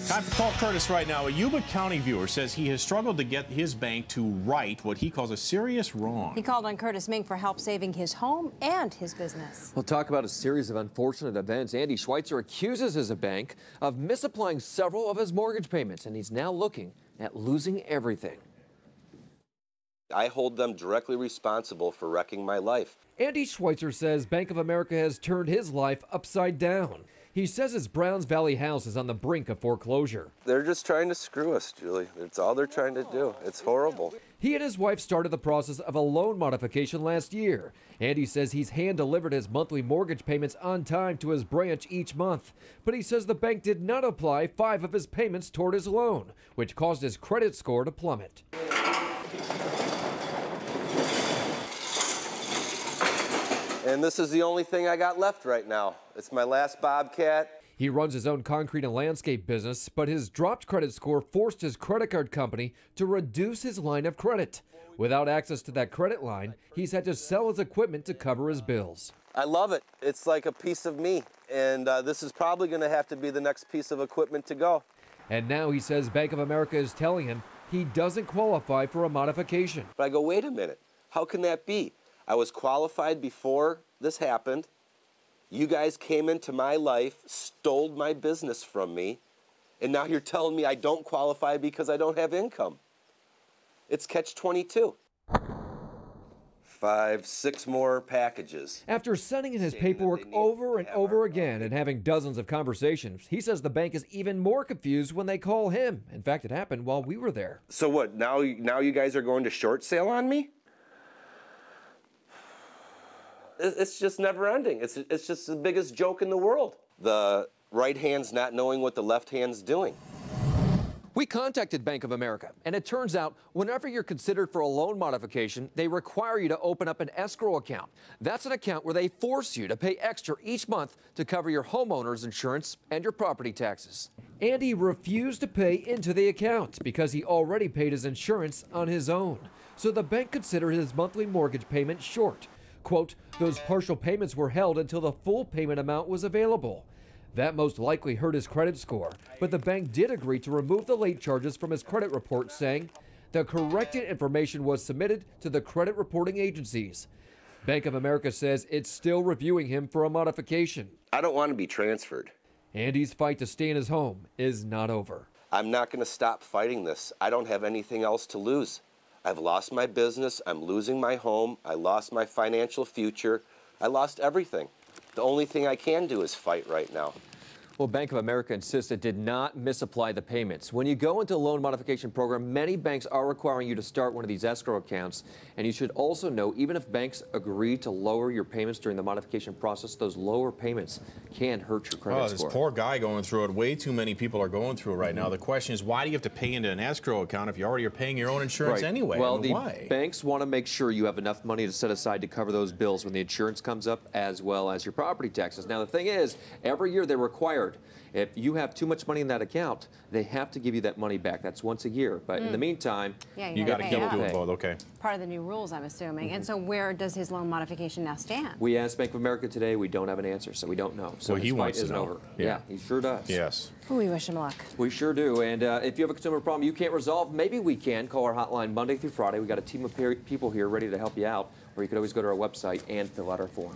Time for Call Kurtis right now. A Yuba County viewer says he has struggled to get his bank to right what he calls a serious wrong. He called on Kurtis Mink for help saving his home and his business. We'll talk about a series of unfortunate events. Andy Schweitzer accuses his bank of misapplying several of his mortgage payments, and he's now looking at losing everything. I hold them directly responsible for wrecking my life. Andy Schweitzer says Bank of America has turned his life upside down. He says his Browns Valley house is on the brink of foreclosure. They're just trying to screw us, Julie. It's all they're trying to do. It's horrible. He and his wife started the process of a loan modification last year. Andy says he's hand-delivered his monthly mortgage payments on time to his branch each month. But he says the bank did not apply 5 of his payments toward his loan, which caused his credit score to plummet. And this is the only thing I got left right now. It's my last Bobcat. He runs his own concrete and landscape business, but his dropped credit score forced his credit card company to reduce his line of credit. Without access to that credit line, he's had to sell his equipment to cover his bills. I love it. It's like a piece of me. And this is probably going to have to be the next piece of equipment to go. And now he says Bank of America is telling him he doesn't qualify for a modification. But I go, wait a minute. How can that be? I was qualified before this happened. You guys came into my life, stole my business from me, and now you're telling me I don't qualify because I don't have income. It's catch-22. 5, 6 more packages. After sending in his paperwork over and over again and having dozens of conversations, he says the bank is even more confused when they call him. In fact, it happened while we were there. So what, now you guys are going to short sale on me? It's just never ending. It's just the biggest joke in the world. The right hand's not knowing what the left hand's doing. We contacted Bank of America, and it turns out whenever you're considered for a loan modification, they require you to open up an escrow account. That's an account where they force you to pay extra each month to cover your homeowner's insurance and your property taxes. Andy refused to pay into the account because he already paid his insurance on his own. So the bank considered his monthly mortgage payment short. Quote, those partial payments were held until the full payment amount was available. That most likely hurt his credit score, but the bank did agree to remove the late charges from his credit report, saying the corrected information was submitted to the credit reporting agencies. Bank of America says it's still reviewing him for a modification. I don't want to be transferred. Andy's fight to stay in his home is not over. I'm not going to stop fighting this. I don't have anything else to lose. I've lost my business, I'm losing my home, I lost my financial future, I lost everything. The only thing I can do is fight right now. Well, Bank of America insists it did not misapply the payments. When you go into a loan modification program, many banks are requiring you to start one of these escrow accounts. And you should also know, even if banks agree to lower your payments during the modification process, those lower payments can hurt your credit score. This poor guy going through it. Way too many people are going through it right now. The question is, why do you have to pay into an escrow account if you already are paying your own insurance anyway? Well, why? Banks want to make sure you have enough money to set aside to cover those bills when the insurance comes up, as well as your property taxes. Now, the thing is, every year they're required, if you have too much money in that account, they have to give you that money back. That's once a year. But in the meantime, you got to keep doing both. Okay. Part of the new rules, I'm assuming. And so where does his loan modification now stand? We asked Bank of America today. We don't have an answer, so we don't know. So well, he wants to know. Over. Yeah, he sure does. Yes. Well, we wish him luck. We sure do. And if you have a consumer problem you can't resolve, maybe we can. Call our hotline Monday through Friday. We got a team of people here ready to help you out. Or you could always go to our website and fill out our form.